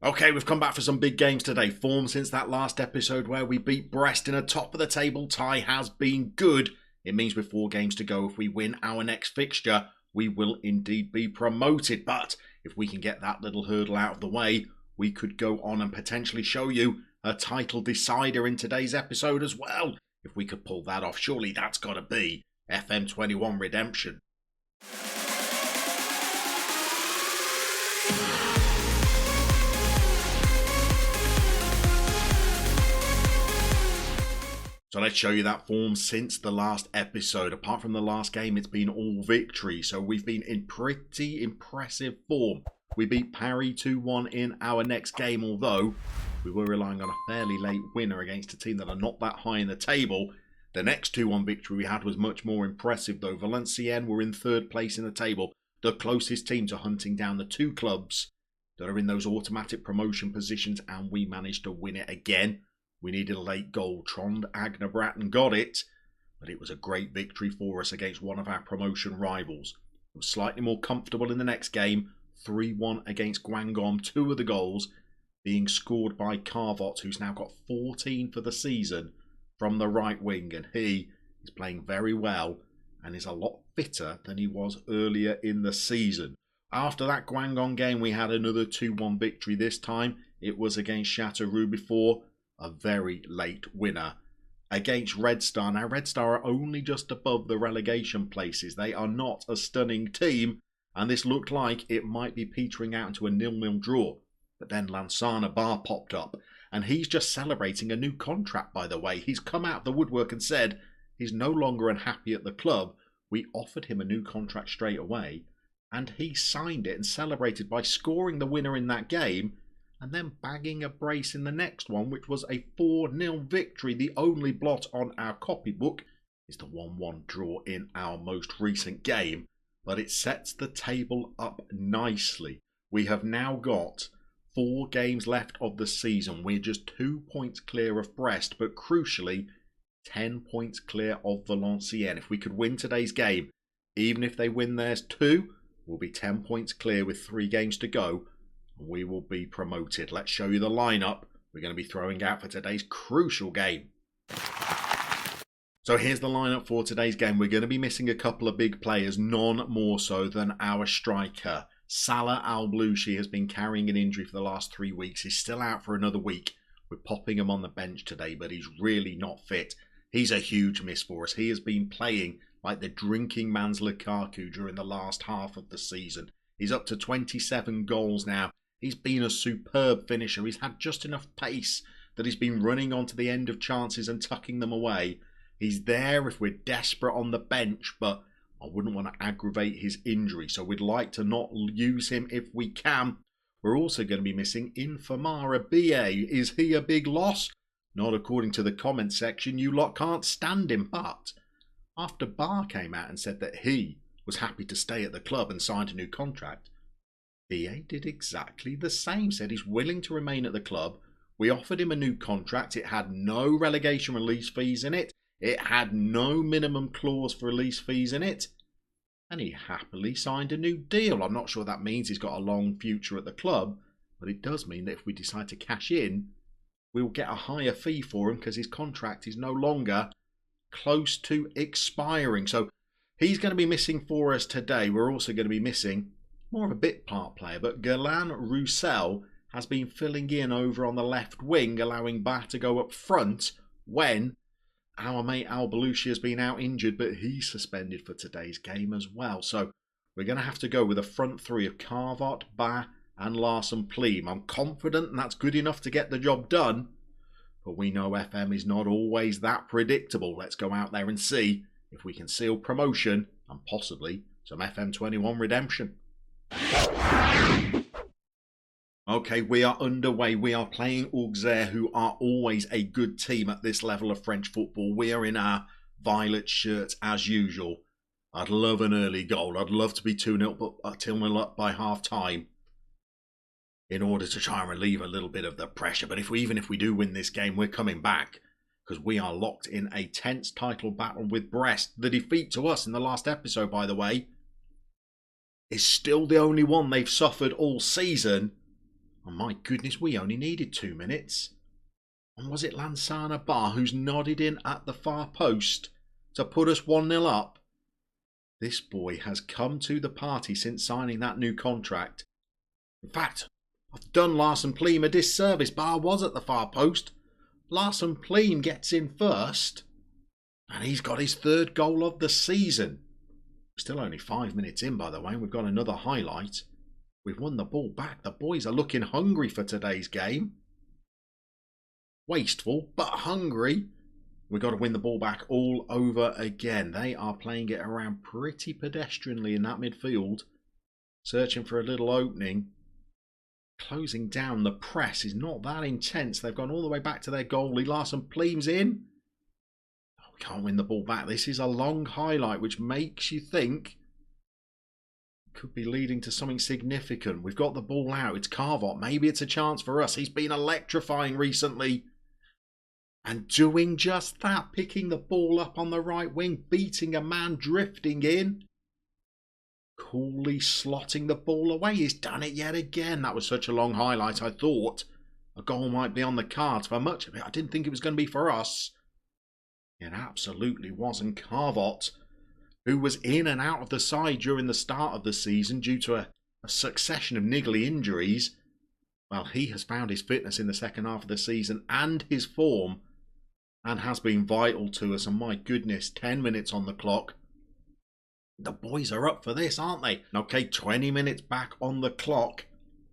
Okay, we've come back for some big games today. Form since that last episode where we beat Brest in a top-of-the-table tie has been good. It means with 4 games to go, if we win our next fixture, we will indeed be promoted. But if we can get that little hurdle out of the way, we could go on and potentially show you a title decider in today's episode as well. If we could pull that off, surely that's got to be FM21 Redemption. So let's show you that form since the last episode. Apart from the last game, it's been all victory. So we've been in pretty impressive form. We beat Paris 2-1 in our next game, although we were relying on a fairly late winner against a team that are not that high in the table. The next 2-1 victory we had was much more impressive, though. Valenciennes were in 3rd place in the table, the closest team to hunting down the 2 clubs that are in those automatic promotion positions, and we managed to win it again. We needed a late goal. Trond Agnabrat and got it, but it was a great victory for us against one of our promotion rivals. It was slightly more comfortable in the next game, 3-1 against Guangdong, 2 of the goals being scored by Carvot, who's now got 14 for the season from the right wing, and he is playing very well and is a lot fitter than he was earlier in the season. After that Guangdong game, we had another 2-1 victory. This time it was against Châteauroux before a very late winner against Red Star. Now, Red Star are only just above the relegation places. They are not a stunning team, and this looked like it might be petering out into a 0-0 draw. But then Lansana Bar popped up, and he's just celebrating a new contract, by the way. He's come out of the woodwork and said he's no longer unhappy at the club. We offered him a new contract straight away, and he signed it and celebrated by scoring the winner in that game, and then bagging a brace in the next one, which was a 4-0 victory. The only blot on our copybook is the 1-1 draw in our most recent game, but it sets the table up nicely. We have now got 4 games left of the season. We're just 2 points clear of Brest, but crucially 10 points clear of Valenciennes. If we could win today's game, even if they win theirs too, we'll be 10 points clear with 3 games to go. We will be promoted. Let's show you the lineup we're going to be throwing out for today's crucial game. So here's the lineup for today's game. We're going to be missing a couple of big players, none more so than our striker. Salah Al-Blouchi has been carrying an injury for the last 3 weeks. He's still out for another week. We're popping him on the bench today, but he's really not fit. He's a huge miss for us. He has been playing like the drinking man's Lukaku during the last half of the season. He's up to 27 goals now. He's been a superb finisher. He's had just enough pace that he's been running onto the end of chances and tucking them away. He's there if we're desperate on the bench, but I wouldn't want to aggravate his injury, so we'd like to not use him if we can. We're also going to be missing Infamara BA. Is he a big loss? Not according to the comment section. You lot can't stand him, but after Barr came out and said that he was happy to stay at the club and signed a new contract, BA did exactly the same, said he's willing to remain at the club. We offered him a new contract. It had no relegation release fees in it. It had no minimum clause for release fees in it. And he happily signed a new deal. I'm not sure that means he's got a long future at the club, but it does mean that if we decide to cash in, we'll get a higher fee for him because his contract is no longer close to expiring. So he's going to be missing for us today. We're also going to be missing more of a bit part player, but Galan Roussel has been filling in over on the left wing, allowing Ba to go up front when our mate Al-Blouchi has been out injured, but he's suspended for today's game as well. So we're going to have to go with a front 3 of Carvot, Ba and Larson Pleam. I'm confident that's good enough to get the job done, but we know FM is not always that predictable. Let's go out there and see if we can seal promotion and possibly some FM21 redemption. Okay, we are underway. We are playing Auxerre, who are always a good team at this level of French football. We are in our violet shirts as usual. I'd love an early goal. I'd love to be 2-0 up by half time in order to try and relieve a little bit of the pressure. But even if we do win this game, we're coming back because we are locked in a tense title battle with Brest. The defeat to us in the last episode, by the way, is still the only one they've suffered all season. Oh my goodness, we only needed 2 minutes. And was it Lansana Bar who's nodded in at the far post to put us 1-0 up? This boy has come to the party since signing that new contract. In fact, I've done Larson Pleam a disservice. Bar was at the far post. Larson Pleam gets in first. And he's got his 3rd goal of the season. We're still only 5 minutes in, by the way, and we've got another highlight. We've won the ball back. The boys are looking hungry for today's game. Wasteful, but hungry. We've got to win the ball back all over again. They are playing it around pretty pedestrianly in that midfield. Searching for a little opening. Closing down the press is not that intense. They've gone all the way back to their goalie. Larson Pleam's in. Oh, we can't win the ball back. This is a long highlight, which makes you think it could be leading to something significant. We've got the ball out. It's Carvot. Maybe it's a chance for us. He's been electrifying recently. And doing just that, picking the ball up on the right wing, beating a man drifting in. Coolly slotting the ball away. He's done it yet again. That was such a long highlight. I thought a goal might be on the cards for much of it. I didn't think it was going to be for us. It absolutely wasn't. Carvot, who was in and out of the side during the start of the season due to a succession of niggly injuries, well, he has found his fitness in the second half of the season and his form, and has been vital to us. And my goodness, 10 minutes on the clock. The boys are up for this, aren't they? Okay, 20 minutes back on the clock.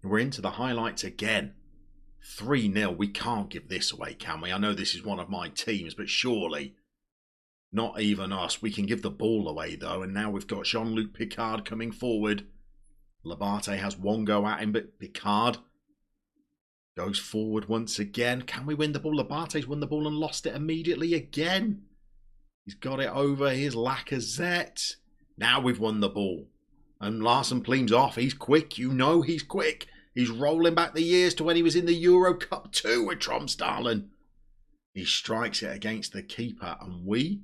We're into the highlights again. 3-0. We can't give this away, can we? I know this is one of my teams, but surely not even us. We can give the ball away, though. And now we've got Jean-Luc Picard coming forward. Labate has one go at him, but Picard goes forward once again. Can we win the ball? Labate's won the ball and lost it immediately again. He's got it over. Here's Lacazette. Now we've won the ball. And Larson Pleam's off. He's quick. You know he's quick. He's rolling back the years to when he was in the Euro Cup 2 with Tromsdalen. He strikes it against the keeper. And we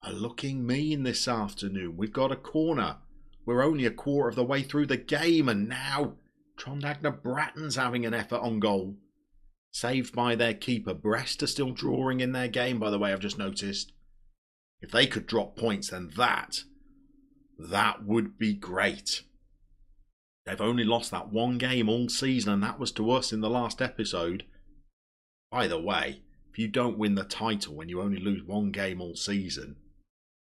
are looking mean this afternoon. We've got a corner. We're only a quarter of the way through the game. And now Trondagna Bratton's having an effort on goal. Saved by their keeper. Brest are still drawing in their game, by the way, I've just noticed. If they could drop points, then that would be great. They've only lost that one game all season, and that was to us in the last episode. By the way, if you don't win the title when you only lose one game all season,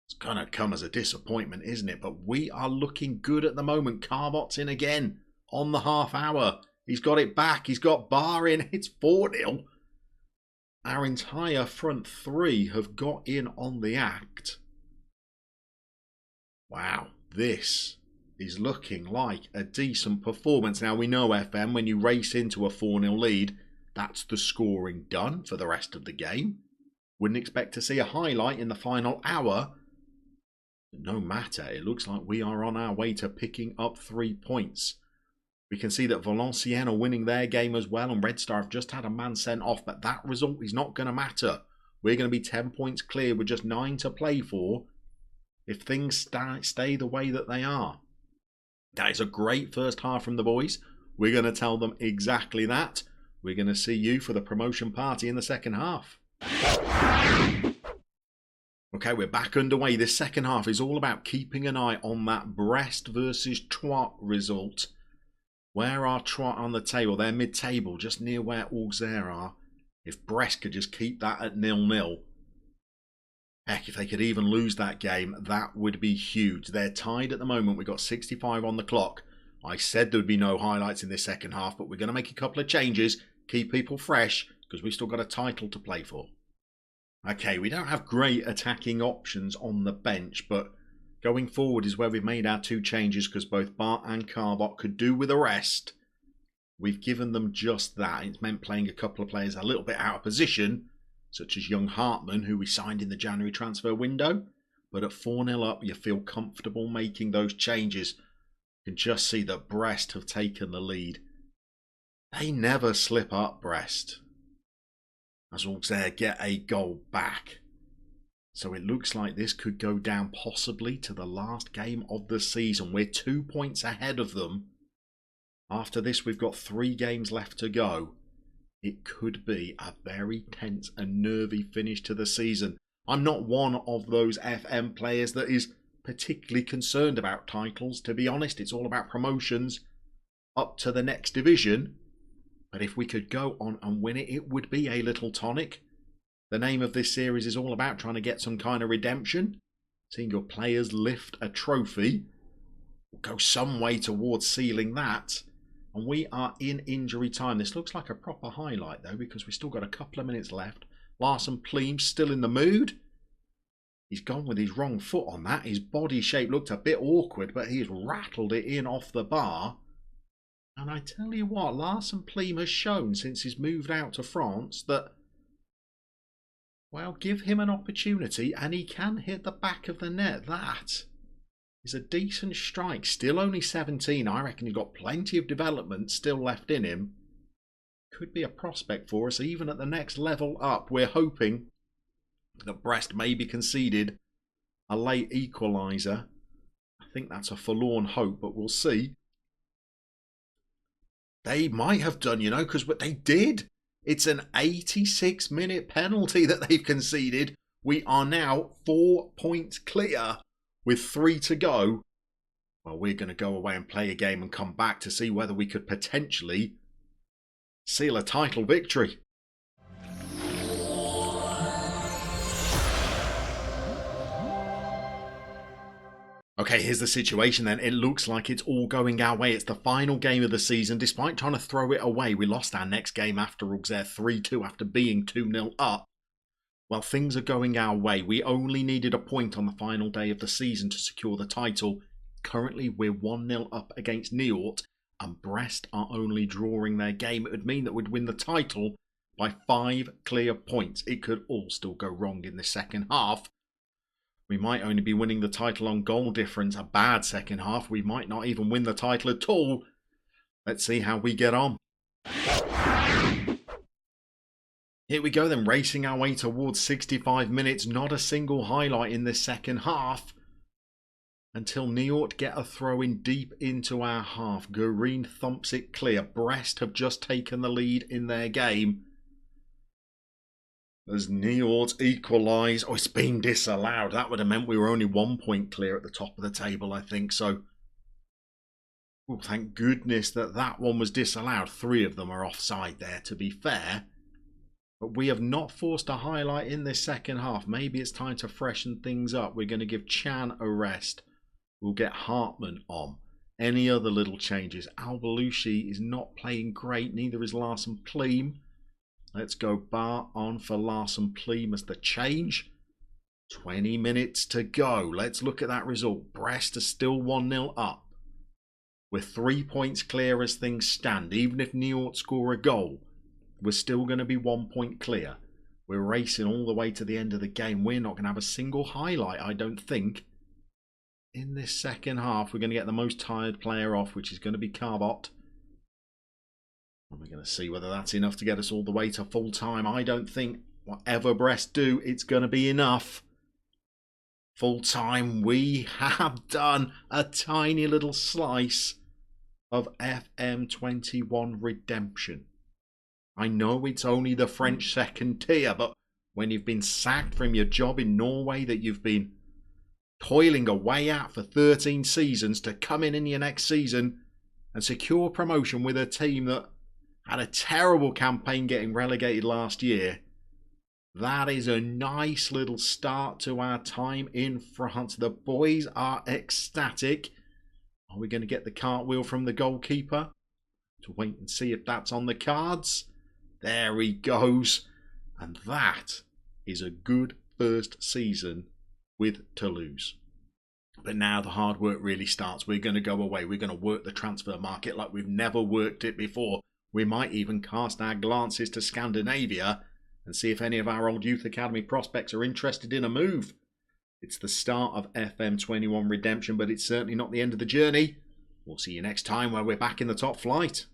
it's going to come as a disappointment, isn't it? But we are looking good at the moment. Carvot's in again on the half hour. He's got it back. He's got Bar in. It's 4-0. Our entire front three have got in on the act. Wow, this is looking like a decent performance. Now, we know, FM, when you race into a 4-0 lead, that's the scoring done for the rest of the game. Wouldn't expect to see a highlight in the final hour. But no matter, it looks like we are on our way to picking up 3 points. We can see that Valenciennes are winning their game as well, and Red Star have just had a man sent off, but that result is not going to matter. We're going to be 10 points clear with just 9 to play for if things stay the way that they are. That is a great first half from the boys. We're going to tell them exactly that. We're going to see you for the promotion party in the second half. Okay, we're back underway. This second half is all about keeping an eye on that Brest versus Troyes result. Where are Troyes on the table? They're mid-table, just near where Auxerre are. If Brest could just keep that at 0-0. Heck, if they could even lose that game, that would be huge. They're tied at the moment. We've got 65 on the clock. I said there would be no highlights in this second half, but we're going to make a couple of changes. Keep people fresh, because we've still got a title to play for. Okay, we don't have great attacking options on the bench, but going forward is where we've made our 2 changes, because both Bart and Carvot could do with a rest. We've given them just that. It's meant playing a couple of players a little bit out of position, such as young Hartman, who we signed in the January transfer window. But at 4-0 up, you feel comfortable making those changes. You can just see that Brest have taken the lead. They never slip up, Brest, as Auxerre get a goal back. So it looks like this could go down possibly to the last game of the season. We're 2 points ahead of them. After this, we've got 3 games left to go. It could be a very tense and nervy finish to the season. I'm not one of those FM players that is particularly concerned about titles. To be honest, it's all about promotions up to the next division. But if we could go on and win it, it would be a little tonic. The name of this series is all about trying to get some kind of redemption. Seeing your players lift a trophy will go some way towards sealing that. And we are in injury time. This looks like a proper highlight though, because we've still got a couple of minutes left. Larson Pleam still in the mood. He's gone with his wrong foot on that. His body shape looked a bit awkward, but he's rattled it in off the bar. And I tell you what, Larson Pleam has shown since he's moved out to France that, well, give him an opportunity and he can hit the back of the net. That is a decent strike. Still only 17. I reckon he's got plenty of development still left in him. Could be a prospect for us even at the next level up. We're hoping that Brest maybe conceded a late equaliser. I think that's a forlorn hope, but we'll see. They might have done, you know, because what they did. It's an 86-minute penalty that they've conceded. We are now 4 points clear with 3 to go. Well, we're going to go away and play a game and come back to see whether we could potentially seal a title victory. Okay, here's the situation then. It looks like it's all going our way. It's the final game of the season. Despite trying to throw it away, we lost our next game after Auxerre 3-2 after being 2-0 up. Well, things are going our way. We only needed a point on the final day of the season to secure the title. Currently, we're 1-0 up against Niort, and Brest are only drawing their game. It would mean that we'd win the title by 5 clear points. It could all still go wrong in the second half. We might only be winning the title on goal difference. A bad second half. We might not even win the title at all. Let's see how we get on. Here we go then, racing our way towards 65 minutes. Not a single highlight in the second half. Until Niort get a throw in deep into our half. Gureen thumps it clear. Brest have just taken the lead in their game. As Niort equalise. Oh, it's been disallowed. That would have meant we were only 1 point clear at the top of the table, I think. So, oh, thank goodness that that one was disallowed. 3 of them are offside there, to be fair. But we have not forced a highlight in this second half. Maybe it's time to freshen things up. We're going to give Chan a rest. We'll get Hartman on. Any other little changes? Al-Balushi is not playing great. Neither is Larson Pleam. Let's go Bar on for Larson Pleam as the change. 20 minutes to go. Let's look at that result. Brest are still 1-0 up. We're 3 points clear as things stand. Even if Niort score a goal, we're still going to be 1 point clear. We're racing all the way to the end of the game. We're not going to have a single highlight, I don't think. In this second half, we're going to get the most tired player off, which is going to be Carbot. And we're going to see whether that's enough to get us all the way to full time. I don't think whatever Brest do, it's going to be enough. Full time, we have done a tiny little slice of FM21 Redemption. I know it's only the French second tier, but when you've been sacked from your job in Norway that you've been toiling away at for 13 seasons to come in your next season and secure promotion with a team that had a terrible campaign getting relegated last year. That is a nice little start to our time in France. The boys are ecstatic. Are we going to get the cartwheel from the goalkeeper? To wait and see if that's on the cards. There he goes. And that is a good first season with Toulouse. But now the hard work really starts. We're going to go away. We're going to work the transfer market like we've never worked it before. We might even cast our glances to Scandinavia and see if any of our old youth academy prospects are interested in a move. It's the start of FM21 Redemption, but it's certainly not the end of the journey. We'll see you next time where we're back in the top flight.